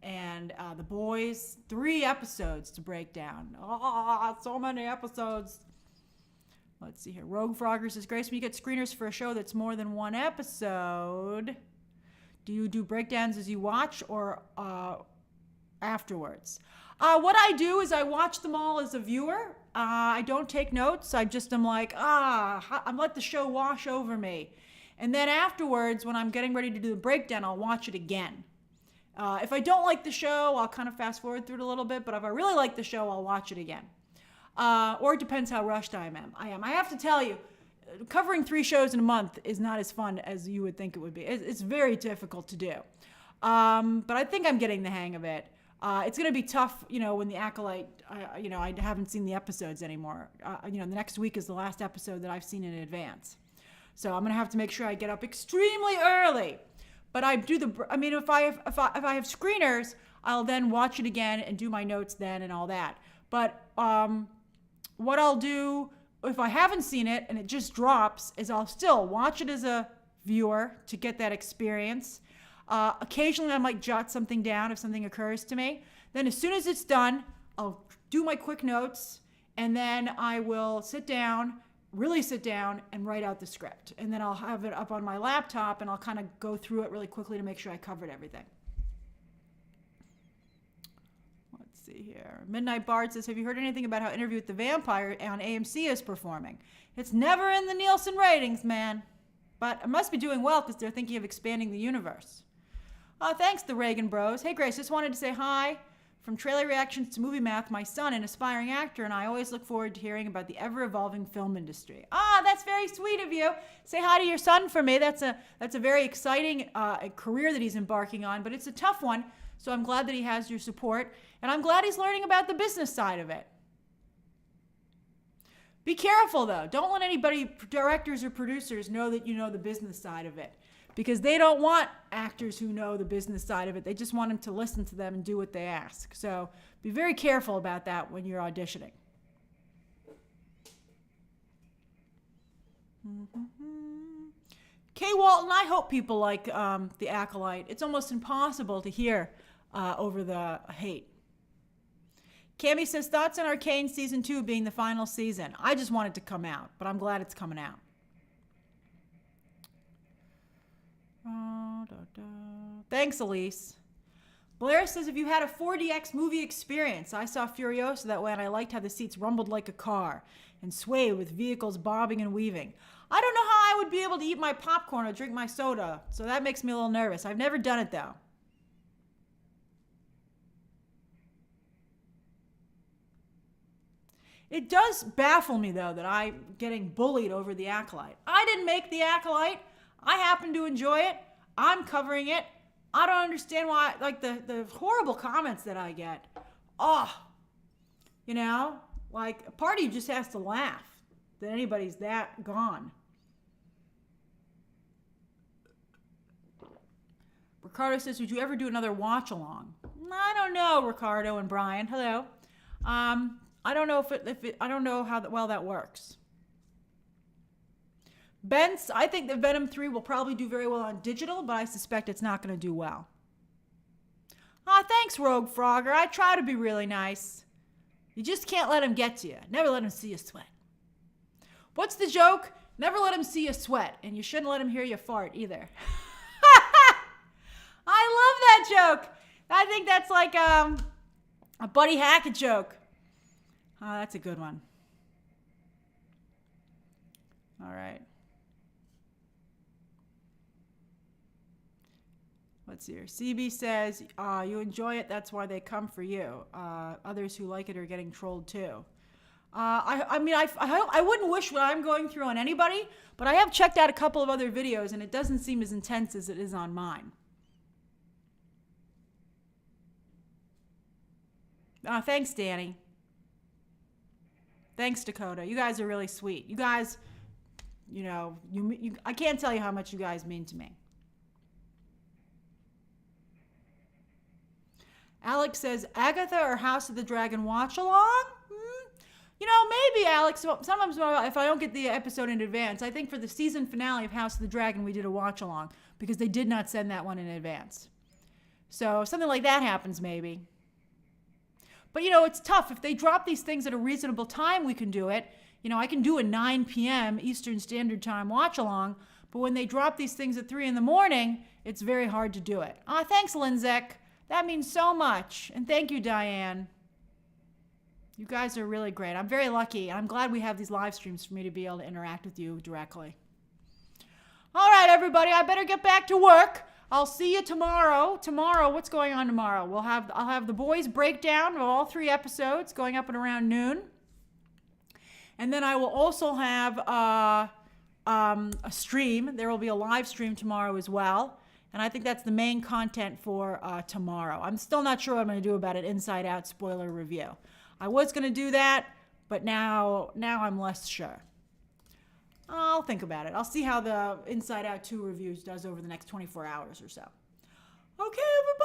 And The Boys, 3 episodes to break down. Oh, so many episodes. Let's see here. Rogue Frogger says, Grace, when you get screeners for a show that's more than 1 episode, do you do breakdowns as you watch or afterwards? What I do is I watch them all as a viewer. I don't take notes. I just am like, I'm let the show wash over me. And then afterwards, when I'm getting ready to do the breakdown, I'll watch it again. If I don't like the show, I'll kind of fast forward through it a little bit. But if I really like the show, I'll watch it again. Or it depends how rushed I am. I have to tell you, covering 3 shows in a month is not as fun as you would think it would be. It's very difficult to do. But I think I'm getting the hang of it. It's going to be tough, when the Acolyte, I haven't seen the episodes anymore. The next week is the last episode that I've seen in advance. So I'm going to have to make sure I get up extremely early. But I do if I have screeners, I'll then watch it again and do my notes then and all that. But what I'll do if I haven't seen it and it just drops is I'll still watch it as a viewer to get that experience. Occasionally I might jot something down if something occurs to me. Then as soon as it's done, I'll do my quick notes and then I will really sit down and write out the script. And then I'll have it up on my laptop and I'll kind of go through it really quickly to make sure I covered everything. Let's see here. Midnight Bard says, have you heard anything about how Interview with the Vampire on AMC is performing? It's never in the Nielsen ratings, man. But it must be doing well because they're thinking of expanding the universe. Thanks, the Reagan Bros. Hey, Grace, just wanted to say hi. From trailer reactions to movie math, my son, an aspiring actor, and I always look forward to hearing about the ever-evolving film industry. That's very sweet of you. Say hi to your son for me. That's a very exciting career that he's embarking on, but it's a tough one, so I'm glad that he has your support, and I'm glad he's learning about the business side of it. Be careful, though. Don't let anybody, directors or producers, know that you know the business side of it. Because they don't want actors who know the business side of it. They just want them to listen to them and do what they ask. So be very careful about that when you're auditioning. Kay Walton, I hope people like The Acolyte. It's almost impossible to hear over the hate. Cami says, thoughts on Arcane Season 2 being the final season? I just want it to come out, but I'm glad it's coming out. Thanks, Elise. Blair says, if you had a 4DX movie experience, I saw Furiosa that way and I liked how the seats rumbled like a car and swayed with vehicles bobbing and weaving. I don't know how I would be able to eat my popcorn or drink my soda, so that makes me a little nervous. I've never done it, though. It does baffle me, though, that I'm getting bullied over The Acolyte. I didn't make The Acolyte. I happen to enjoy it. I'm covering it. I don't understand why, like the horrible comments that I get. Like a party just has to laugh that anybody's that gone. Ricardo says, would you ever do another watch along? I don't know, Ricardo and Brian. Hello. I don't know I don't know how well that works. Bence, I think that Venom 3 will probably do very well on digital, but I suspect it's not going to do well. Thanks, Rogue Frogger. I try to be really nice. You just can't let him get to you. Never let him see you sweat. What's the joke? Never let him see you sweat, and you shouldn't let him hear you fart either. I love that joke. I think that's like a Buddy Hackett joke. That's a good one. All right. Let's see here. CB says, you enjoy it, that's why they come for you. Others who like it are getting trolled too. I wouldn't wish what I'm going through on anybody, but I have checked out a couple of other videos and it doesn't seem as intense as it is on mine. Thanks, Danny. Thanks, Dakota. You guys are really sweet. You guys, I can't tell you how much you guys mean to me. Alex says, Agatha or House of the Dragon watch along? Maybe, Alex. Sometimes if I don't get the episode in advance, I think for the season finale of House of the Dragon, we did a watch along because they did not send that one in advance. So something like that happens maybe. But you know, it's tough. If they drop these things at a reasonable time, we can do it. You know, I can do a 9 p.m. Eastern Standard Time watch along, but when they drop these things at 3 in the morning, it's very hard to do it. Thanks, Linzek. That means so much. And thank you, Diane. You guys are really great. I'm very lucky. I'm glad we have these live streams for me to be able to interact with you directly. All right, everybody, I better get back to work. I'll see you tomorrow. Tomorrow, what's going on tomorrow? I'll have the boys breakdown of all 3 episodes going up at around noon. And then I will also have a stream. There will be a live stream tomorrow as well. And I think that's the main content for tomorrow. I'm still not sure what I'm going to do about an Inside Out spoiler review. I was going to do that, but now I'm less sure. I'll think about it. I'll see how the Inside Out 2 reviews does over the next 24 hours or so. Okay, everybody.